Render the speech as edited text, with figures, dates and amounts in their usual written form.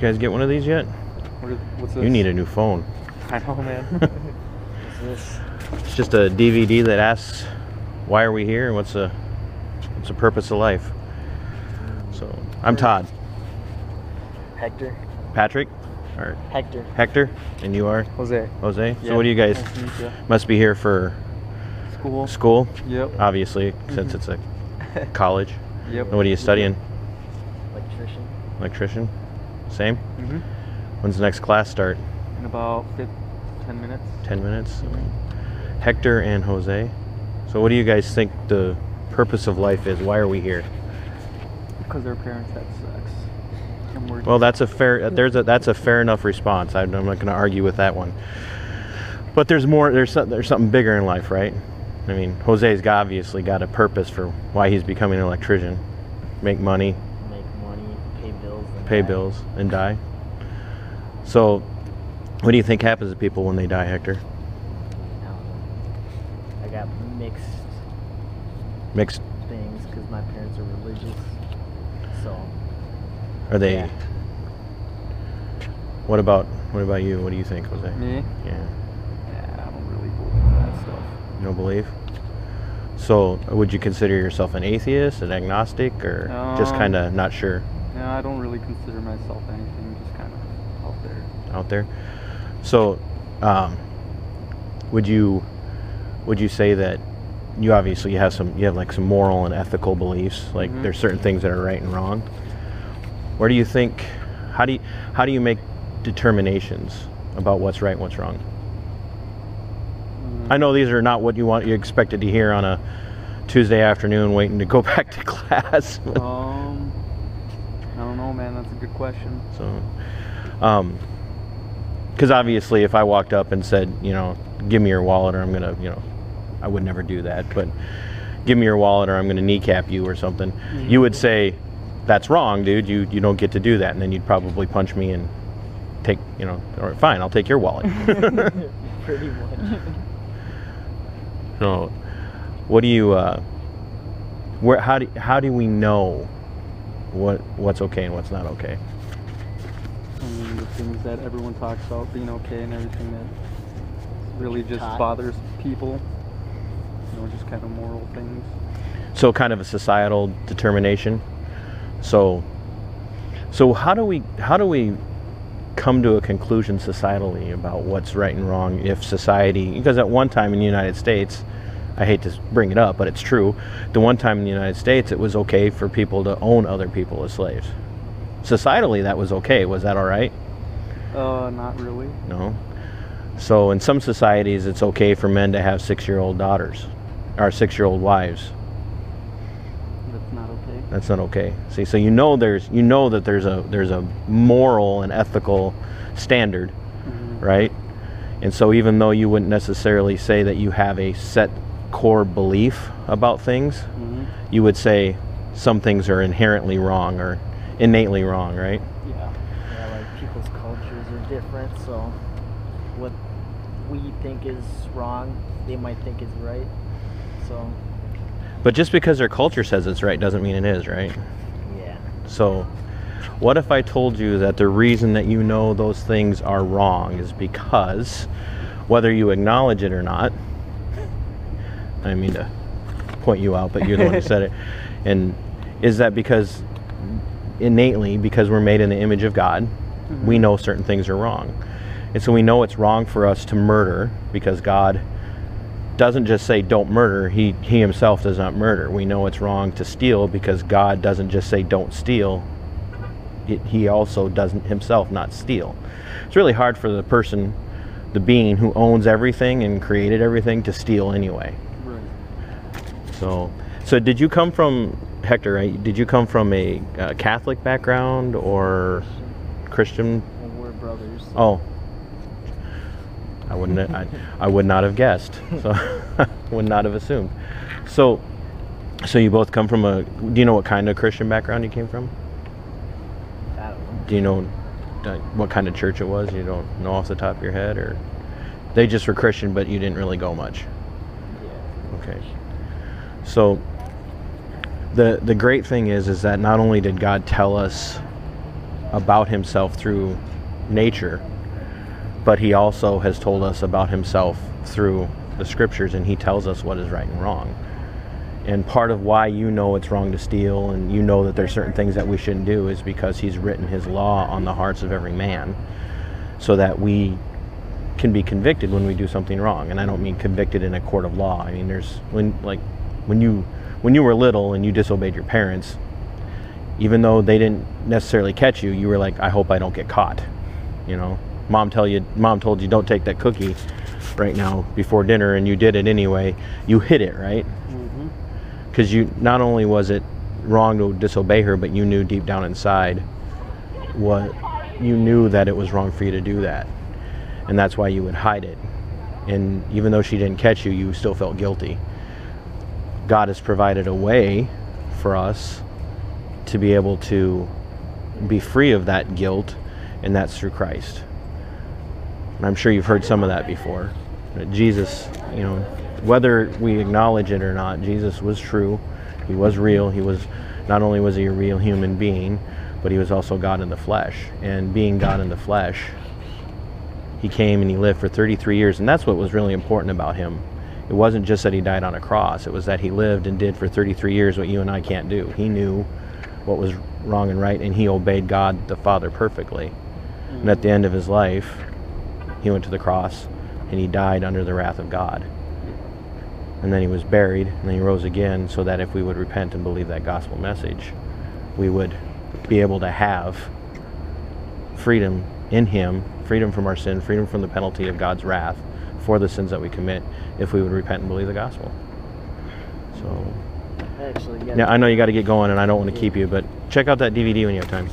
you guys get one of these yet? What's this? You need a new phone. I know, man. What's this? It's just a DVD that asks, why are we here and what's the purpose of life? So, I'm Todd. Hector. Patrick? Or Hector. Hector? And you are? Jose. Jose? Yeah. So what do you guys, Nice to meet you. must be here for school? Yep. Obviously, since it's a college. Yep. And what are you studying? Electrician. Electrician? Same? Mm-hmm. When's the next class start? In about 10 minutes. 10 minutes? Hector and Jose. So what do you guys think the purpose of life is? Why are we here? Because their parents had sex. And we're Well, that's a fair. That's a fair enough response. I'm not going to argue with that one. But there's more. There's something bigger in life, right? I mean, Jose's obviously got a purpose for why he's becoming an electrician. Make money. Make money, pay bills. And Pay die. bills and die. So, what do you think happens to people when they die, Hector? I got Mixed. things because my parents are religious. So. Are they? Yeah. What about you? What do you think, Jose? Me? Yeah. Yeah, I don't really believe in that stuff. You don't believe? So, would you consider yourself an atheist, an agnostic, or just kind of not sure? Yeah, I don't really consider myself anything, just kind of out there. Out there. So, would you say that you obviously have like some moral and ethical beliefs, like Mhm. there's certain things that are right and wrong. Where do you think? How do you make determinations about what's right and what's wrong? I know these are not what you expected to hear on a Tuesday afternoon waiting to go back to class. I don't know, man. That's a good question. So, because obviously if I walked up and said, give me your wallet or I'm going to, I would never do that, but give me your wallet or I'm going to kneecap you or something, you would say, that's wrong, dude. You don't get to do that. And then you'd probably punch me and take, or fine, I'll take your wallet. Pretty much. So, what do you, how do we know what's okay and what's not okay? I mean, the things that everyone talks about being okay and everything that really just Taught. bothers people. Just kind of moral things. So kind of a societal determination. So how do we come to a conclusion societally about what's right and wrong if society, because at one time in the United States, I hate to bring it up, but it's true, the one time in the United States it was okay for people to own other people as slaves. Societally that was okay. Was that all right? Not really. No. So in some societies it's okay for men to have 6-year-old daughters or 6-year-old wives. That's not okay. That's not okay. See, so that there's a moral and ethical standard, right? And so even though you wouldn't necessarily say that you have a set core belief about things, you would say some things are inherently wrong or innately wrong, right? Yeah. Yeah, like people's cultures are different, so what we think is wrong, they might think is right. So. But just because their culture says it's right doesn't mean it is, right? Yeah. So what if I told you that the reason that those things are wrong is because whether you acknowledge it or not, I didn't mean to point you out, but you're the one who said it, and is that because innately, because we're made in the image of God, we know certain things are wrong. And so we know it's wrong for us to murder because God doesn't just say don't murder, he himself does not murder. We know it's wrong to steal because God doesn't just say don't steal, he also doesn't himself not steal. It's really hard for the being who owns everything and created everything to steal anyway. Right. So did you come from, Hector, right? Did you come from a Catholic background or Christian? Well, we're brothers. So. Oh. I would not have guessed. So would not have assumed. So you both come from do you know what kind of Christian background you came from? I don't know. Do you know what kind of church it was? You don't know off the top of your head, or they just were Christian but you didn't really go much? Yeah. Okay. So the great thing is that not only did God tell us about himself through nature, but he also has told us about himself through the scriptures, and he tells us what is right and wrong. And part of why you know it's wrong to steal, and you know that there's certain things that we shouldn't do, is because he's written his law on the hearts of every man, so that we can be convicted when we do something wrong. And I don't mean convicted in a court of law. I mean, there's when you were little and you disobeyed your parents, even though they didn't necessarily catch you, you were like, I hope I don't get caught. You know, mom told you don't take that cookie right now before dinner, and you did it anyway. You hid it, right? Because you, not only was it wrong to disobey her, but you knew deep down inside you knew that it was wrong for you to do that, and that's why you would hide it. And even though she didn't catch you, you still felt guilty. God has provided a way for us to be able to be free of that guilt, and that's through Christ. And I'm sure you've heard some of that before. Jesus, you know, whether we acknowledge it or not, Jesus was true. He was real. He was, not only was he a real human being, but he was also God in the flesh. And being God in the flesh, he came and he lived for 33 years. And that's what was really important about him. It wasn't just that he died on a cross. It was that he lived and did for 33 years what you and I can't do. He knew what was wrong and right, and he obeyed God the Father perfectly. And at the end of his life, he went to the cross and he died under the wrath of God. And then he was buried, and then he rose again, so that if we would repent and believe that gospel message, we would be able to have freedom in him, freedom from our sin, freedom from the penalty of God's wrath for the sins that we commit, if we would repent and believe the gospel. So, Actually, yeah, I know you got to get going, and I don't want to keep you, but check out that DVD when you have time.